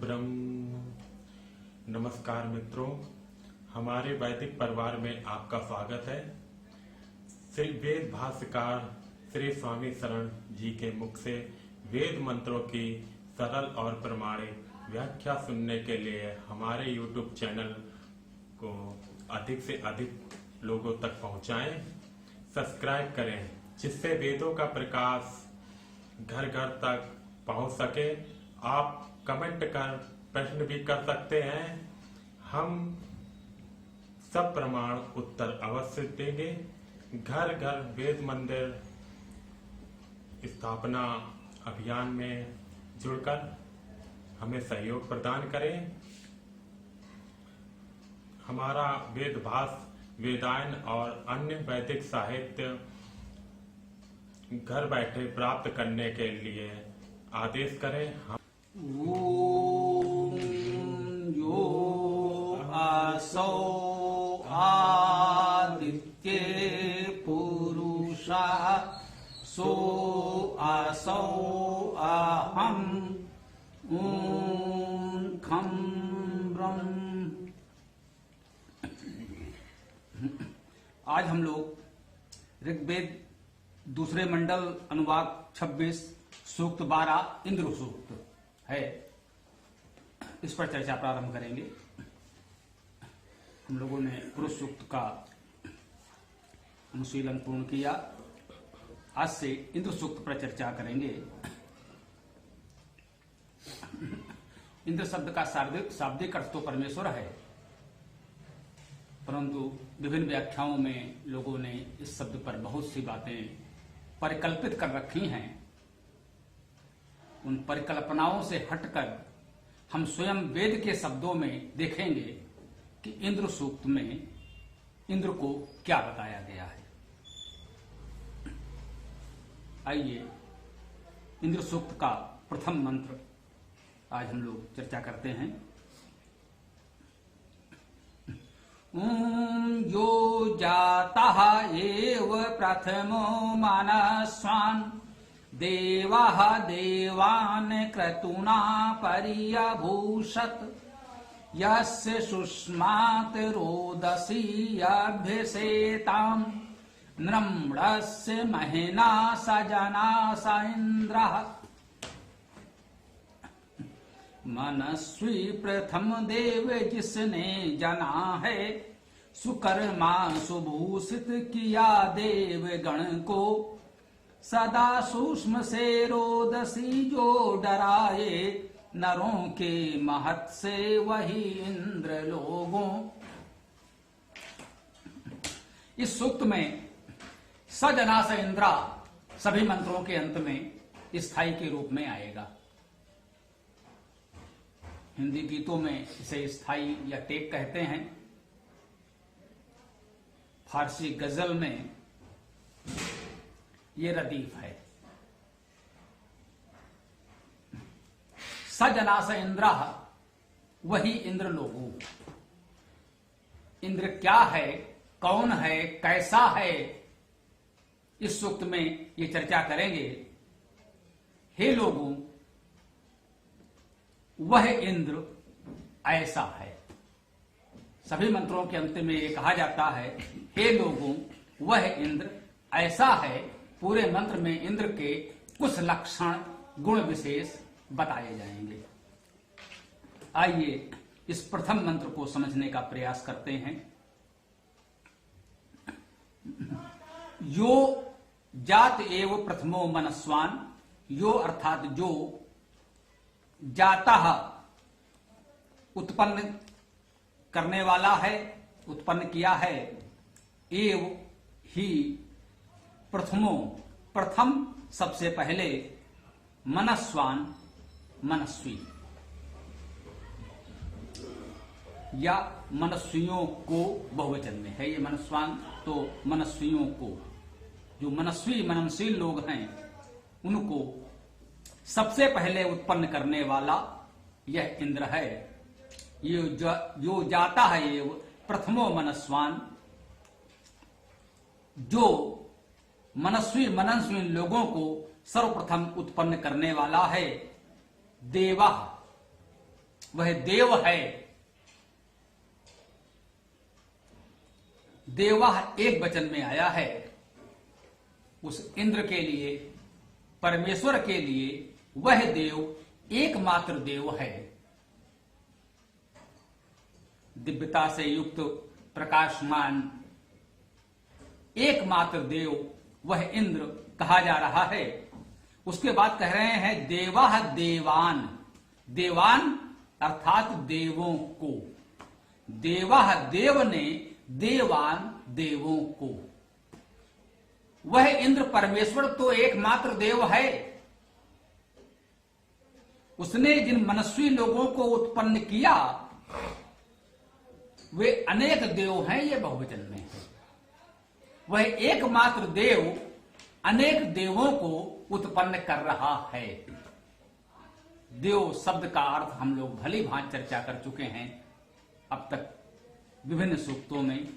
ब्रह्म। नमस्कार मित्रों, हमारे वैदिक परिवार में आपका स्वागत है। श्री वेद भाष्यकार श्री स्वामी शरण जी के मुख से वेद मंत्रों की सरल और प्रमाणिक व्याख्या सुनने के लिए हमारे YouTube चैनल को अधिक से अधिक लोगों तक पहुंचाएं, सब्सक्राइब करें, जिससे वेदों का प्रकाश घर घर तक पहुंच सके। आप कमेंट कर प्रश्न भी कर सकते हैं, हम सब प्रमाण उत्तर अवश्य देंगे। घर घर वेद मंदिर स्थापना अभियान में जुड़कर हमें सहयोग प्रदान करें। हमारा वेद भाष्य, वेदायन और अन्य वैदिक साहित्य घर बैठे प्राप्त करने के लिए आदेश करें। ओम यो आसौ आदित्ये पुरुषा सो आसौ अहम् ओम खं ब्रह्म। आज हम लोग ऋग्वेद दूसरे मंडल अनुवाक 26 सूक्त 12 इंद्र सूक्त है, इस पर चर्चा प्रारंभ करेंगे। हम लोगों ने पुरुष सूक्त का अनुशीलन पूर्ण किया, आज से इंद्र सूक्त पर चर्चा करेंगे। इंद्र शब्द का शाब्दिक अर्थ तो परमेश्वर है, परंतु विभिन्न व्याख्याओं में लोगों ने इस शब्द पर बहुत सी बातें परिकल्पित कर रखी हैं। उन परिकल्पनाओं से हटकर हम स्वयं वेद के शब्दों में देखेंगे कि इंद्र सूक्त में इंद्र को क्या बताया गया है। आइए इंद्र सूक्त का प्रथम मंत्र आज हम लोग चर्चा करते हैं। यो जातः एव प्रथमो मानस्वान् देवाः देवान् क्रतुना पर्यभूषत् यस्य शुष्मात् रोदसी अभ्यसेताम् नृम्णस्य महिना सजना स इन्द्रः मनस्वी प्रथम देव जिसने जना है सुकर्मा सुभूषित किया देव गण को सदा सूक्ष्म से रोदसी जो डराए नरों के महत से वही इंद्र लोगों। इस सूक्त में सजना स इंद्रा सभी मंत्रों के अंत में स्थायी के रूप में आएगा। हिंदी गीतों में इसे स्थाई या टेक कहते हैं। फारसी गजल में ये रदीफ है। सजना स इंद्रा वही इंद्र लोगों। इंद्र क्या है, कौन है, कैसा है, इस सूक्त में ये चर्चा करेंगे। हे लोगों, वह इंद्र ऐसा है। सभी मंत्रों के अंत में ये कहा जाता है, हे लोगों, वह इंद्र ऐसा है। पूरे मंत्र में इंद्र के कुछ लक्षण, गुण विशेष बताए जाएंगे। आइए इस प्रथम मंत्र को समझने का प्रयास करते हैं। यो जात एव प्रथमो मनस्वान। यो अर्थात जो, जाता उत्पन्न करने वाला है, उत्पन्न किया है, एव ही प्रथमो प्रथम सबसे पहले, मनस्वान मनस्वी या मनस्वियों को बहुवचन में है। ये मनस्वान तो मनस्वियों को, जो मनस्वी मननशील लोग हैं उनको सबसे पहले उत्पन्न करने वाला यह इंद्र है। ये जो जाता है ये प्रथमो मनस्वान, जो मनस्वी मनस्वी लोगों को सर्वप्रथम उत्पन्न करने वाला है। देवा वह देव है। देवा एक वचन में आया है। उस इंद्र के लिए, परमेश्वर के लिए वह देव एकमात्र देव है। दिव्यता से युक्त प्रकाशमान एकमात्र देव वह इंद्र कहा जा रहा है। उसके बाद कह रहे हैं देवा देवान। देवान अर्थात देवों को। देवा देव ने देवान देवों को। वह इंद्र परमेश्वर तो एकमात्र देव है। उसने जिन मनस्वी लोगों को उत्पन्न किया वे अनेक देव हैं, ये बहुवचन में है। वह एकमात्र देव अनेक देवों को उत्पन्न कर रहा है। देव शब्द का अर्थ हम लोग भली भांति चर्चा कर चुके हैं अब तक विभिन्न सूक्तों में।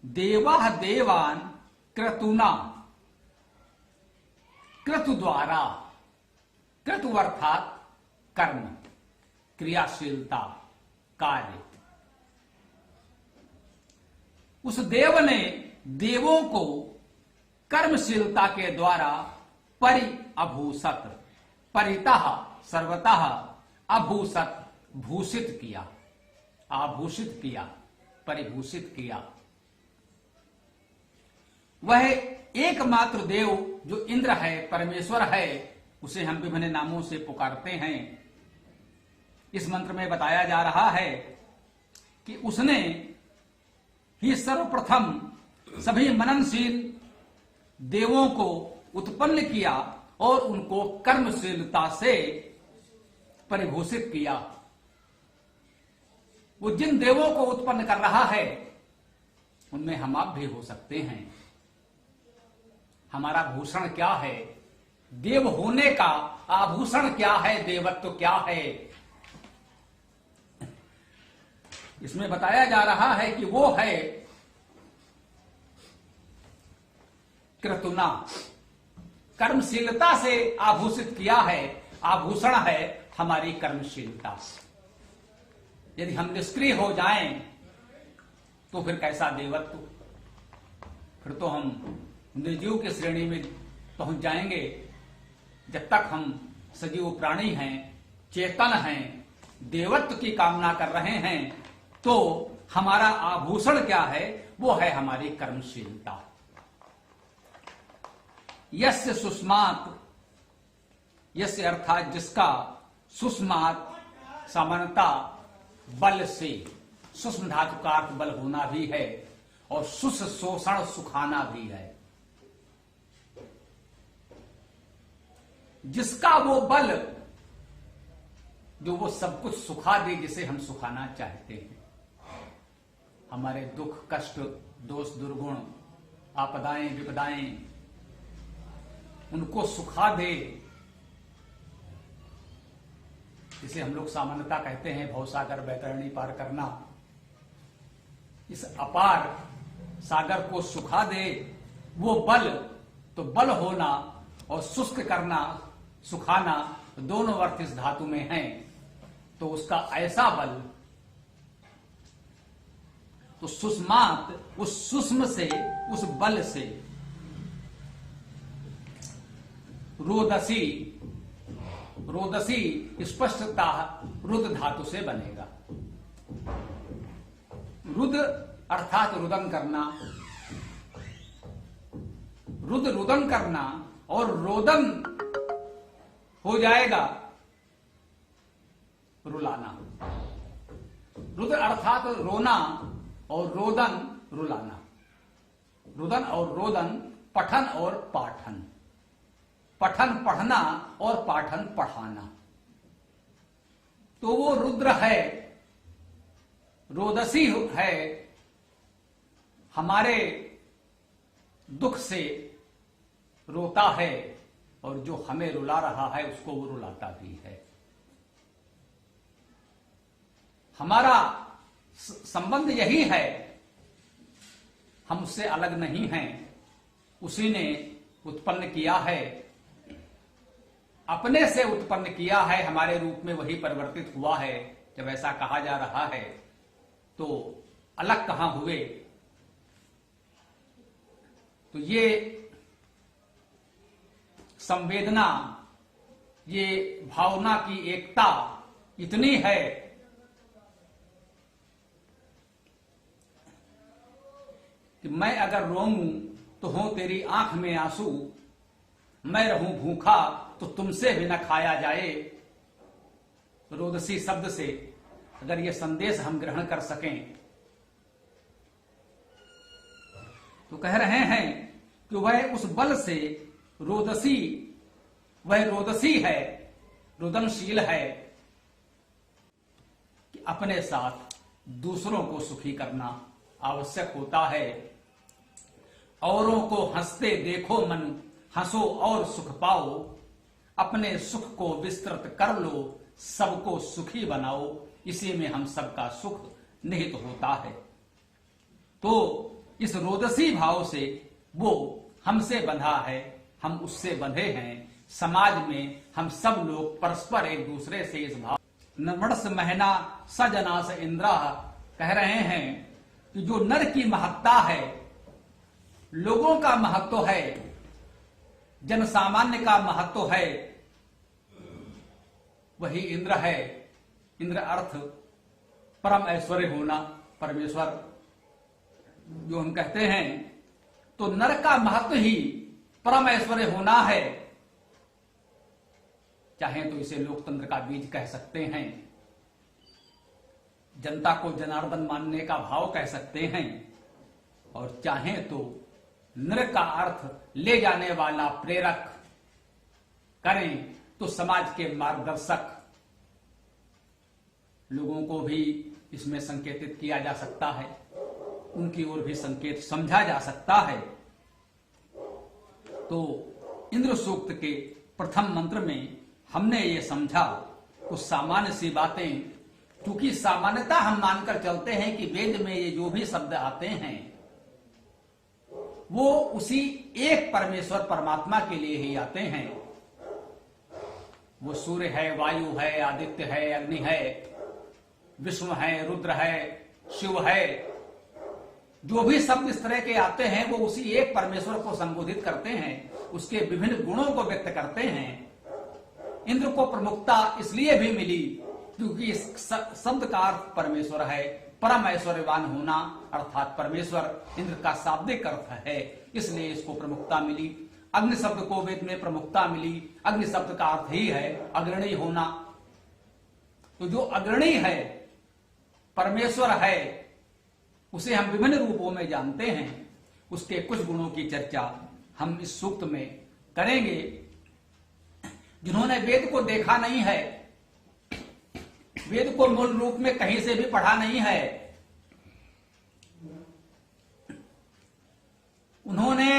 देवा देवान क्रतुना। क्रतु द्वारा, क्रतु अर्थात कर्म, क्रियाशीलता, कार्य। उस देव ने देवों को कर्मशीलता के द्वारा परिअभूषत, परितः सर्वतः, अभूषत भूषित किया, आभूषित किया, परिभूषित किया। वह एकमात्र देव जो इंद्र है, परमेश्वर है, उसे हम विभिन्न नामों से पुकारते हैं। इस मंत्र में बताया जा रहा है कि उसने ही सर्वप्रथम सभी मननशील देवों को उत्पन्न किया और उनको कर्मशीलता से परिभूषित किया। वो जिन देवों को उत्पन्न कर रहा है उनमें हम आप भी हो सकते हैं। हमारा भूषण क्या है? देव होने का आभूषण क्या है? देवत्व क्या है? इसमें बताया जा रहा है कि वो है क्रतुना, कर्मशीलता से आभूषित किया है। आभूषण है हमारी कर्मशीलता। यदि हम निष्क्रिय हो जाएं तो फिर कैसा देवत्व? फिर तो हम निर्जीव की श्रेणी में पहुंच जाएंगे। जब तक हम सजीव प्राणी हैं, चेतन हैं, देवत्व की कामना कर रहे हैं, तो हमारा आभूषण क्या है? वो है हमारी कर्मशीलता। यस्य सुष्मात, यस्य अर्थात जिसका, सुष्मात सामान्यता बल से, सूक्ष्म धातु का अर्थ बल होना भी है और सुस शोषण सुखाना भी है। जिसका वो बल जो वो सब कुछ सुखा दे जिसे हम सुखाना चाहते हैं। हमारे दुख, कष्ट, दोष, दुर्गुण, आपदाएं, विपदाएं, उनको सुखा दे, जिसे हम लोग सामान्यता कहते हैं भवसागर बैतरणी पार करना। इस अपार सागर को सुखा दे वो बल, तो बल होना और शुष्क करना, सुखाना दोनों अर्थ इस धातु में हैं। तो उसका ऐसा बल, तो सुष्मात उस सूक्ष्म से, उस बल से, रोदसी, रोदसी स्पष्टता रुद्र धातु से बनेगा। रुद्र अर्थात रुदन करना, रुद्र रुदन करना और रोदन हो जाएगा रुलाना। रुद्र अर्थात रोना और रोदन रुलाना। रुदन और रोदन पठन और पाठन, पठन पढ़ना और पाठन पढ़ाना। तो वो रुद्र है, रोदसी है, हमारे दुख से रोता है और जो हमें रुला रहा है उसको वो रुलाता भी है। हमारा संबंध यही है, हम उससे अलग नहीं हैं। उसी ने उत्पन्न किया है। अपने से उत्पन्न किया है, हमारे रूप में वही परिवर्तित हुआ है। जब ऐसा कहा जा रहा है तो अलग कहां हुए? तो ये संवेदना, ये भावना की एकता इतनी है कि मैं अगर रोऊं तो हो तेरी आंख में आंसू, मैं रहूं भूखा तो तुमसे भी न खाया जाए। रोदसी शब्द से अगर ये संदेश हम ग्रहण कर सकें तो कह रहे हैं कि वह उस बल से रोदसी, वह रोदसी है, रुदनशील है कि अपने साथ दूसरों को सुखी करना आवश्यक होता है। औरों को हंसते देखो मन, हंसो और सुख पाओ, अपने सुख को विस्तृत कर लो, सबको सुखी बनाओ, इसी में हम सबका सुख निहित होता है। तो इस रोदसी भाव से वो हमसे बंधा है, हम उससे बंधे हैं। समाज में हम सब लोग परस्पर एक दूसरे से इस भाव नमणस महना सजनास इंद्रा, कह रहे हैं कि जो नर की महत्ता है, लोगों का महत्व है, जन सामान्य का महत्व है, वही इंद्र है। इंद्र अर्थ परम ऐश्वर्य होना, परमेश्वर जो हम कहते हैं, तो नर का महत्व ही परम ऐश्वर्य होना है। चाहे तो इसे लोकतंत्र का बीज कह सकते हैं, जनता को जनार्दन मानने का भाव कह सकते हैं, और चाहे तो नर का अर्थ ले जाने वाला, प्रेरक करें तो समाज के मार्गदर्शक, लोगों को भी इसमें संकेतित किया जा सकता है, उनकी ओर भी संकेत समझा जा सकता है। तो इंद्र सूक्त के प्रथम मंत्र में हमने ये समझा कुछ सामान्य सी बातें, क्योंकि सामान्यता हम मानकर चलते हैं कि वेद में ये जो भी शब्द आते हैं वो उसी एक परमेश्वर परमात्मा के लिए ही आते हैं। वो सूर्य है, वायु है, आदित्य है, अग्नि है, विष्णु है, रुद्र है, शिव है, जो भी शब्द इस तरह के आते हैं वो उसी एक परमेश्वर को संबोधित करते हैं, उसके विभिन्न गुणों को व्यक्त करते हैं। इंद्र को प्रमुखता इसलिए भी मिली क्योंकि इस शब्द का अर्थ परमेश्वर है, परम ऐश्वर्यवान होना अर्थात परमेश्वर इंद्र का शाब्दिक अर्थ है, इसलिए इसको प्रमुखता मिली। अग्नि शब्द को वेद में प्रमुखता मिली, अग्नि शब्द का अर्थ ही है अग्रणी होना। तो जो अग्रणी है, परमेश्वर है, उसे हम विभिन्न रूपों में जानते हैं, उसके कुछ गुणों की चर्चा हम इस सूक्त में करेंगे। जिन्होंने वेद को देखा नहीं है, वेद को मूल रूप में कहीं से भी पढ़ा नहीं है, उन्होंने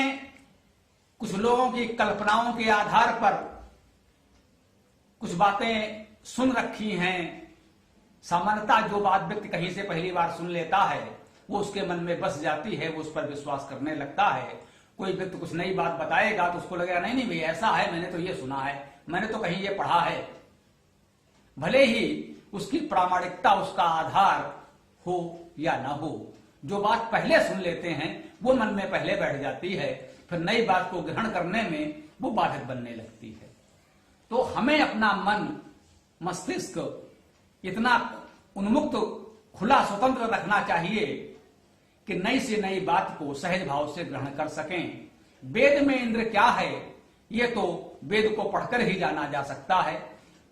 कुछ लोगों की कल्पनाओं के आधार पर कुछ बातें सुन रखी हैं। सामान्यतः जो बात व्यक्ति कहीं से पहली बार सुन लेता है वो उसके मन में बस जाती है, वो उस पर विश्वास करने लगता है। कोई व्यक्ति कुछ नई बात बताएगा तो उसको लगेगा नहीं नहीं भाई ऐसा है, मैंने तो ये सुना है, मैंने तो कहीं ये पढ़ा है। भले ही उसकी प्रामाणिकता, उसका आधार हो या ना हो, जो बात पहले सुन लेते हैं वो मन में पहले बैठ जाती है, फिर नई बात को ग्रहण करने में वो बाधक बनने लगती है। तो हमें अपना मन, मस्तिष्क इतना उन्मुक्त, खुला, स्वतंत्र रखना चाहिए कि नई से नई बात को सहज भाव से ग्रहण कर सकें। वेद में इंद्र क्या है ये तो वेद को पढ़कर ही जाना जा सकता है,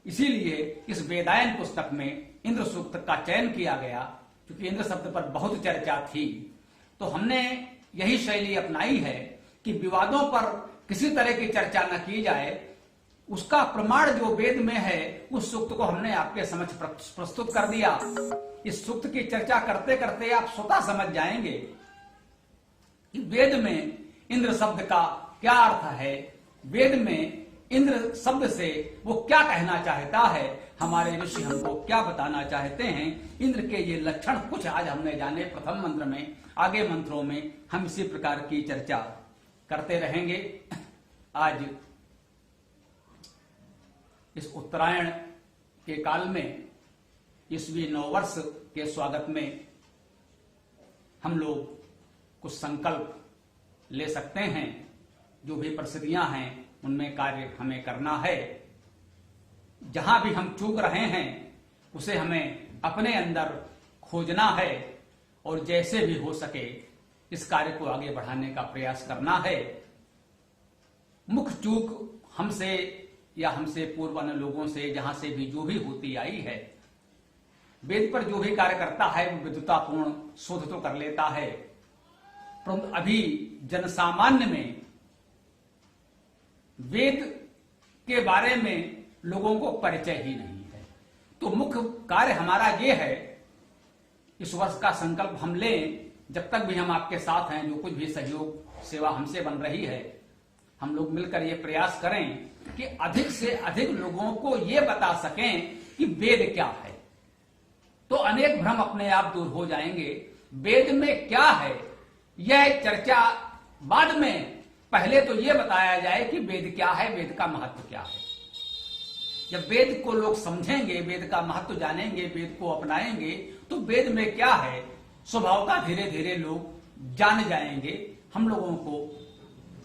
इसीलिए इस वेदायन पुस्तक में इंद्र सूक्त का चयन किया गया, क्योंकि इंद्र शब्द पर बहुत चर्चा थी। तो हमने यही शैली अपनाई है कि विवादों पर किसी तरह की चर्चा न की जाए, उसका प्रमाण जो वेद में है उस सूक्त को हमने आपके समक्ष प्रस्तुत कर दिया। इस सूक्त की चर्चा करते करते आप स्वतः समझ जाएंगे कि वेद में इंद्र शब्द का क्या अर्थ है, वेद में इंद्र शब्द से वो क्या कहना चाहता है, हमारे ऋषि हमको क्या बताना चाहते हैं। इंद्र के ये लक्षण कुछ आज हमने जाने प्रथम मंत्र में, आगे मंत्रों में हम इसी प्रकार की चर्चा करते रहेंगे। आज इस उत्तरायण के काल में ईस्वी नववर्ष के स्वागत में हम लोग कुछ संकल्प ले सकते हैं। जो भी परिस्थितियां हैं उनमें कार्य हमें करना है। जहां भी हम चूक रहे हैं उसे हमें अपने अंदर खोजना है और जैसे भी हो सके इस कार्य को आगे बढ़ाने का प्रयास करना है। मुख्य चूक हमसे या हमसे पूर्व अन्य लोगों से जहां से भी जो भी होती आई है, वेद पर जो भी कार्य करता है वो विद्वतापूर्ण शोध तो कर लेता है, परंतु अभी जनसामान्य में वेद के बारे में लोगों को परिचय ही नहीं है। तो मुख्य कार्य हमारा ये है, इस वर्ष का संकल्प हम लें, जब तक भी हम आपके साथ हैं, जो कुछ भी सहयोग सेवा हमसे बन रही है, हम लोग मिलकर ये प्रयास करें कि अधिक से अधिक लोगों को ये बता सकें कि वेद क्या है। तो अनेक भ्रम अपने आप दूर हो जाएंगे। वेद में क्या है यह चर्चा बाद में, पहले तो यह बताया जाए कि वेद क्या है, वेद का महत्व क्या है। जब वेद को लोग समझेंगे, वेद का महत्व जानेंगे, वेद को अपनाएंगे, तो वेद में क्या है स्वभाव का धीरे धीरे लोग जान जाएंगे। हम लोगों को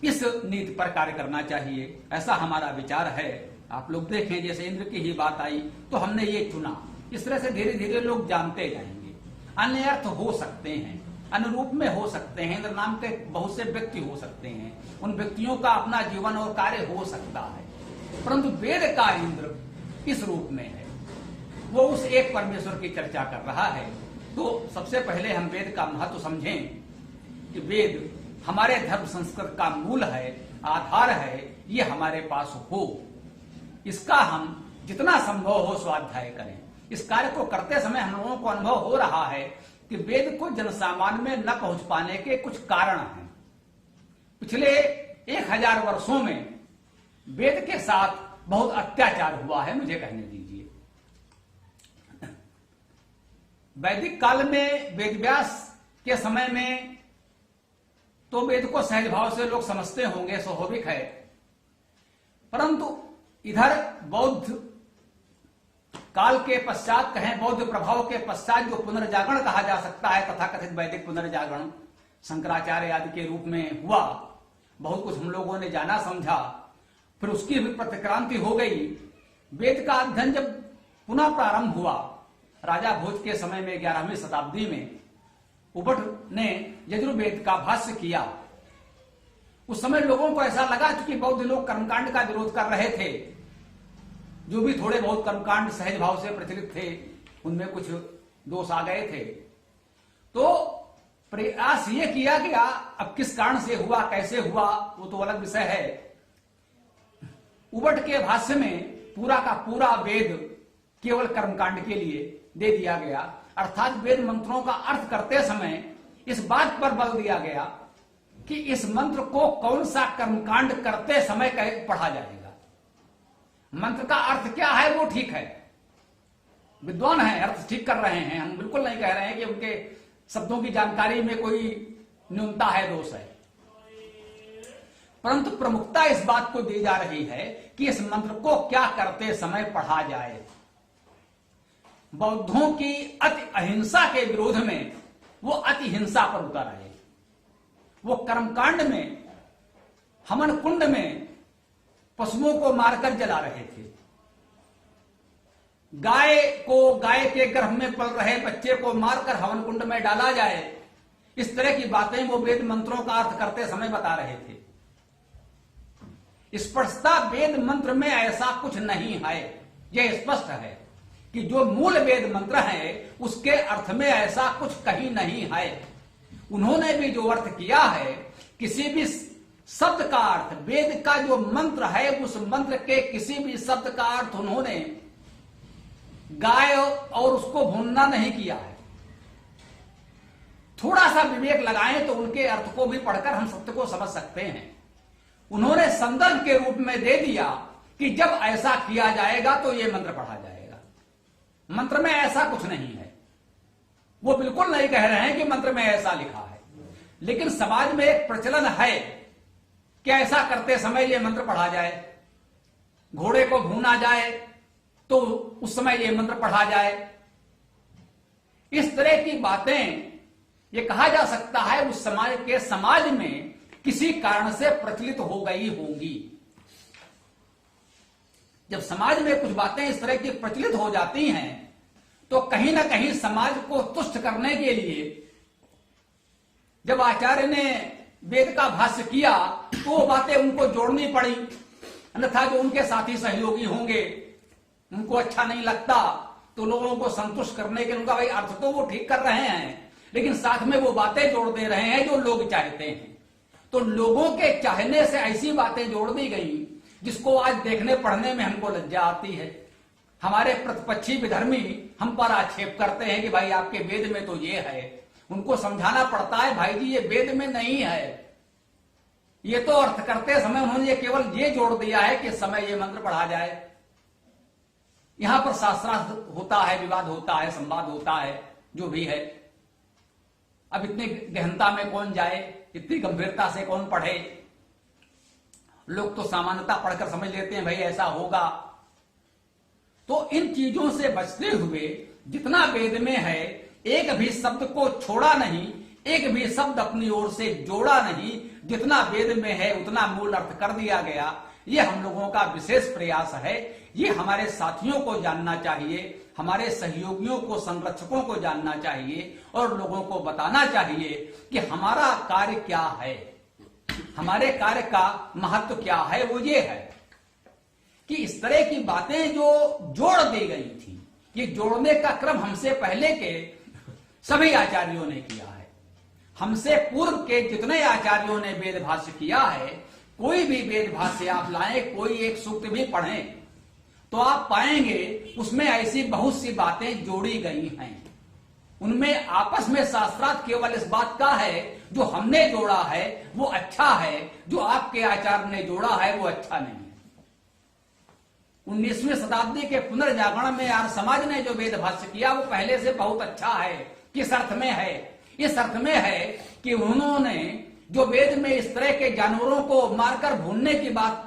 इस नीति पर कार्य करना चाहिए, ऐसा हमारा विचार है। आप लोग देखें, जैसे इंद्र की ही बात आई तो हमने ये चुना। इस तरह से धीरे धीरे लोग जानते जाएंगे। अन्य अर्थ हो सकते हैं, अनुरूप में हो सकते हैं, इंद्र नाम के बहुत से व्यक्ति हो सकते हैं, उन व्यक्तियों का अपना जीवन और कार्य हो सकता है, परंतु वेद का इंद्र इस रूप में है, वो उस एक परमेश्वर की चर्चा कर रहा है। तो सबसे पहले हम वेद का महत्व समझें कि वेद हमारे धर्म संस्कृत का मूल है, आधार है, ये हमारे पास हो। इसका हम जितना संभव हो स्वाध्याय करें। इस कार्य को करते समय हम लोगों को अनुभव हो रहा है कि वेद को जनसामान्य में न पहुंच पाने के कुछ कारण हैं। पिछले 1000 वर्षों में वेद के साथ बहुत अत्याचार हुआ है, मुझे कहने दीजिए। वैदिक काल में वेदव्यास के समय में तो वेद को सहज भाव से लोग समझते होंगे, स्वाभाविक है, परंतु इधर बौद्ध काल के पश्चात, कहें बौद्ध प्रभाव के पश्चात, जो पुनर्जागरण कहा जा सकता है, तथाकथित वैदिक पुनर्जागरण शंकराचार्य आदि के रूप में हुआ, बहुत कुछ हम लोगों ने जाना समझा, फिर उसकी भी प्रतिक्रांति हो गई। वेद का अध्ययन जब पुनः प्रारंभ हुआ राजा भोज के समय में 11वीं शताब्दी में, उबट ने यजुर्वेद का भाष्य किया। उस समय लोगों को ऐसा लगा, चूंकि बौद्ध लोग कर्मकांड का विरोध कर रहे थे, जो भी थोड़े बहुत कर्मकांड सहज भाव से प्रचलित थे उनमें कुछ दोष आ गए थे, तो प्रयास ये किया कि अब किस कारण से हुआ, कैसे हुआ, वो तो अलग विषय है। उबट के भाष्य में पूरा का पूरा वेद केवल कर्मकांड के लिए दे दिया गया, अर्थात वेद मंत्रों का अर्थ करते समय इस बात पर बल दिया गया कि इस मंत्र को कौन सा कर्मकांड करते समय पढ़ा जाएगा। मंत्र का अर्थ क्या है वो ठीक है, विद्वान है, अर्थ ठीक कर रहे हैं, हम बिल्कुल नहीं कह रहे हैं कि उनके शब्दों की जानकारी में कोई न्यूनता है, दोष है, परंतु प्रमुखता इस बात को दी जा रही है कि इस मंत्र को क्या करते समय पढ़ा जाए। बौद्धों की अति अहिंसा के विरोध में वो अति हिंसा पर उतर आए। वो कर्मकांड में, हवन कुंड में पशुओं को मारकर जला रहे थे, गाय के गर्भ में पल रहे बच्चे को मारकर हवन कुंड में डाला जाए, इस तरह की बातें वो वेद मंत्रों का अर्थ करते समय बता रहे थे। स्पष्टता वेद मंत्र में ऐसा कुछ नहीं है, यह स्पष्ट है कि जो मूल वेद मंत्र है उसके अर्थ में ऐसा कुछ कहीं नहीं है। उन्होंने भी जो अर्थ किया है, किसी भी शब्द का अर्थ, वेद का जो मंत्र है उस मंत्र के किसी भी शब्द का अर्थ उन्होंने गाय और उसको भूनना नहीं किया है। थोड़ा सा विवेक लगाएं तो उनके अर्थ को भी पढ़कर हम सत्य को समझ सकते हैं। उन्होंने संदर्भ के रूप में दे दिया कि जब ऐसा किया जाएगा तो यह मंत्र पढ़ा जाएगा। मंत्र में ऐसा कुछ नहीं है, वो बिल्कुल नहीं कह रहे हैं कि मंत्र में ऐसा लिखा है, लेकिन समाज में एक प्रचलन है कि ऐसा करते समय यह मंत्र पढ़ा जाए। घोड़े को भूना जाए तो उस समय ये मंत्र पढ़ा जाए। इस तरह की बातें ये कहा जा सकता है उस समाज में किसी कारण से प्रचलित हो गई होंगी। जब समाज में कुछ बातें इस तरह की प्रचलित हो जाती हैं तो कहीं ना कहीं समाज को तुष्ट करने के लिए जब आचार्य ने वेद का भाष्य किया तो वो बातें उनको जोड़नी पड़ी, अन्यथा जो उनके साथी सहयोगी होंगे उनको अच्छा नहीं लगता तो लोगों को संतुष्ट करने के लिए उनका भाई अर्थ तो वो ठीक कर रहे हैं लेकिन साथ में वो बातें जोड़ दे रहे हैं जो लोग चाहते हैं। तो लोगों के चाहने से ऐसी बातें जोड़ दी गई जिसको आज देखने पढ़ने में हमको लज्जा आती है। हमारे प्रतिपक्षी विधर्मी हम पर आक्षेप करते हैं कि भाई आपके वेद में तो ये है, उनको समझाना पड़ता है भाई जी ये वेद में नहीं है, ये तो अर्थ करते समय उन्होंने केवल ये जोड़ दिया है कि समय ये मंत्र पढ़ा जाए। यहां पर शास्त्रार्थ होता है, विवाद होता है, संवाद होता है, जो भी है। अब इतनी गहनता में कौन जाए, इतनी गंभीरता से कौन पढ़े। लोग तो सामान्यता पढ़कर समझ लेते हैं भाई ऐसा होगा। तो इन चीजों से बचते हुए जितना वेद में है एक भी शब्द को छोड़ा नहीं, एक भी शब्द अपनी ओर से जोड़ा नहीं, जितना वेद में है उतना मूल अर्थ कर दिया गया। ये हम लोगों का विशेष प्रयास है। ये हमारे साथियों को जानना चाहिए, हमारे सहयोगियों को, संरक्षकों को जानना चाहिए और लोगों को बताना चाहिए कि हमारा कार्य क्या है, हमारे कार्य का महत्व क्या है। वो ये है कि इस तरह की बातें जो जोड़ दी गई थी, ये जोड़ने का क्रम हमसे पहले के सभी आचार्यों ने किया है। हमसे पूर्व के जितने आचार्यों ने वेद भाष्य किया है, कोई भी वेद भाष्य आप लाएं, कोई एक सूक्त भी पढ़ें तो आप पाएंगे उसमें ऐसी बहुत सी बातें जोड़ी गई हैं। उनमें आपस में शास्त्रार्थ केवल इस बात का है जो हमने जोड़ा है वो अच्छा है, जो आपके आचार्य ने जोड़ा है वो अच्छा नहीं है। 19वीं शताब्दी के पुनर्जागरण में आर्य समाज ने जो वेद भाष्य किया वो पहले से बहुत अच्छा है। किस अर्थ में है? इस अर्थ में है कि उन्होंने जो वेद में इस तरह के जानवरों को मारकर भूनने की बात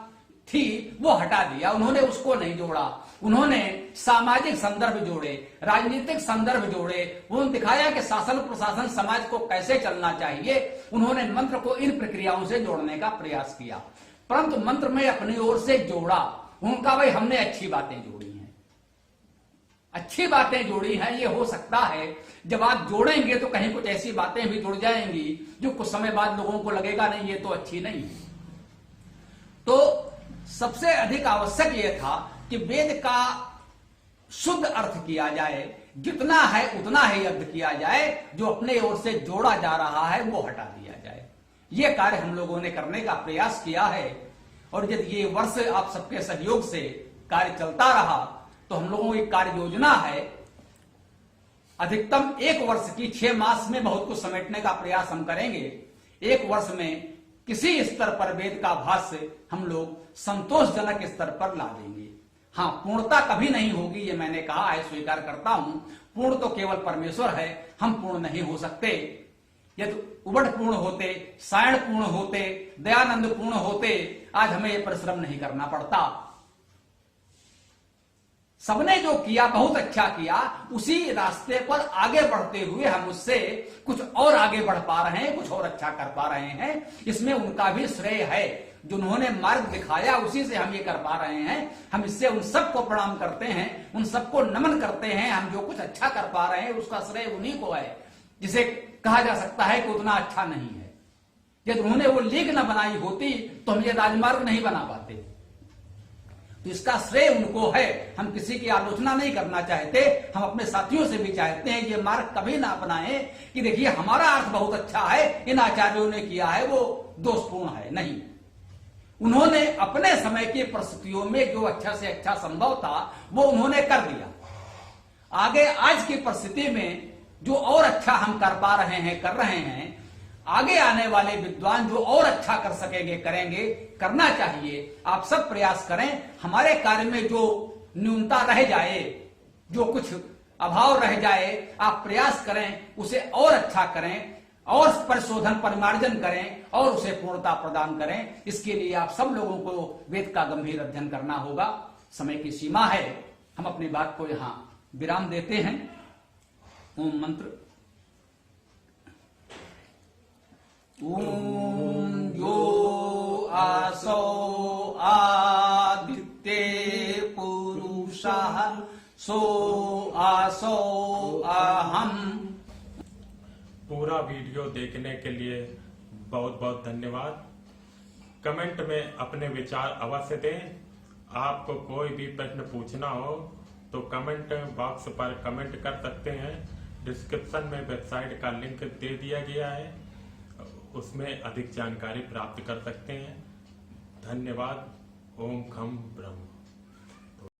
थी वो हटा दिया, उन्होंने उसको नहीं जोड़ा। उन्होंने सामाजिक संदर्भ जोड़े, राजनीतिक संदर्भ जोड़े, उन्होंने दिखाया कि शासन प्रशासन समाज को कैसे चलना चाहिए। उन्होंने मंत्र को इन प्रक्रियाओं से जोड़ने का प्रयास किया, परंतु मंत्र में अपनी ओर से जोड़ा। उनका भाई हमने अच्छी बातें जोड़ी हैं, अच्छी बातें जोड़ी हैं। ये हो सकता है जब आप जोड़ेंगे तो कहीं कुछ ऐसी बातें भी जुड़ जाएंगी जो कुछ समय बाद लोगों को लगेगा नहीं ये तो अच्छी नहीं है। तो सबसे अधिक आवश्यक यह था कि वेद का शुद्ध अर्थ किया जाए, जितना है उतना ही अर्थ किया जाए, जो अपने ओर से जोड़ा जा रहा है वो हटा दिया जाए। यह कार्य हम लोगों ने करने का प्रयास किया है और यदि ये वर्ष आप सबके सहयोग से कार्य चलता रहा तो हम लोगों की कार्य योजना है अधिकतम 1 वर्ष की, 6 मास में बहुत कुछ समेटने का प्रयास हम करेंगे। 1 वर्ष में किसी स्तर पर वेद का भाष्य हम लोग संतोषजनक स्तर पर ला देंगे। हाँ, पूर्णता कभी नहीं होगी, ये मैंने कहा है, स्वीकार करता हूं। पूर्ण तो केवल परमेश्वर है, हम पूर्ण नहीं हो सकते। यदि उबड़ पूर्ण होते, सायण पूर्ण होते, दयानंद पूर्ण होते, आज हमें यह परिश्रम नहीं करना पड़ता। सबने जो किया बहुत अच्छा किया, उसी रास्ते पर आगे बढ़ते हुए हम उससे कुछ और आगे बढ़ पा रहे हैं, कुछ और अच्छा कर पा रहे हैं। इसमें उनका भी श्रेय है, जो उन्होंने मार्ग दिखाया उसी से हम ये कर पा रहे हैं। हम इससे उन सबको प्रणाम करते हैं, उन सबको नमन करते हैं। हम जो कुछ अच्छा कर पा रहे हैं उसका श्रेय उन्हीं को है, जिसे कहा जा सकता है कि उतना अच्छा नहीं है। यदि उन्होंने वो लीग न बनाई होती तो हम ये राजमार्ग नहीं बना पाते। तो इसका श्रेय उनको है। हम किसी की आलोचना नहीं करना चाहते, हम अपने साथियों से भी चाहते हैं ये मार्ग कभी ना अपनाएं कि देखिए हमारा अर्थ बहुत अच्छा है, इन आचार्यों ने किया है वो दोषपूर्ण है। नहीं, उन्होंने अपने समय की परिस्थितियों में जो अच्छा से अच्छा संभव था वो उन्होंने कर दिया। आगे आज की परिस्थिति में जो और अच्छा हम कर पा रहे हैं, कर रहे हैं, आगे आने वाले विद्वान जो और अच्छा कर सकेंगे करेंगे, करना चाहिए। आप सब प्रयास करें, हमारे कार्य में जो न्यूनता रह जाए, जो कुछ अभाव रह जाए, आप प्रयास करें उसे और अच्छा करें और परिशोधन परिमार्जन करें और उसे पूर्णता प्रदान करें। इसके लिए आप सब लोगों को वेद का गंभीर अध्ययन करना होगा। समय की सीमा है, हम अपनी बात को यहां विराम देते हैं। ओम मंत्र। ओम यो आसो आदित्य पुरुषः सो आसो अहम। पूरा वीडियो देखने के लिए बहुत बहुत धन्यवाद। कमेंट में अपने विचार अवश्य दें। आपको कोई भी प्रश्न पूछना हो तो कमेंट बॉक्स पर कमेंट कर सकते हैं। डिस्क्रिप्शन में वेबसाइट का लिंक दे दिया गया है, उसमें अधिक जानकारी प्राप्त कर सकते हैं। धन्यवाद। ओम खम ब्रह्म।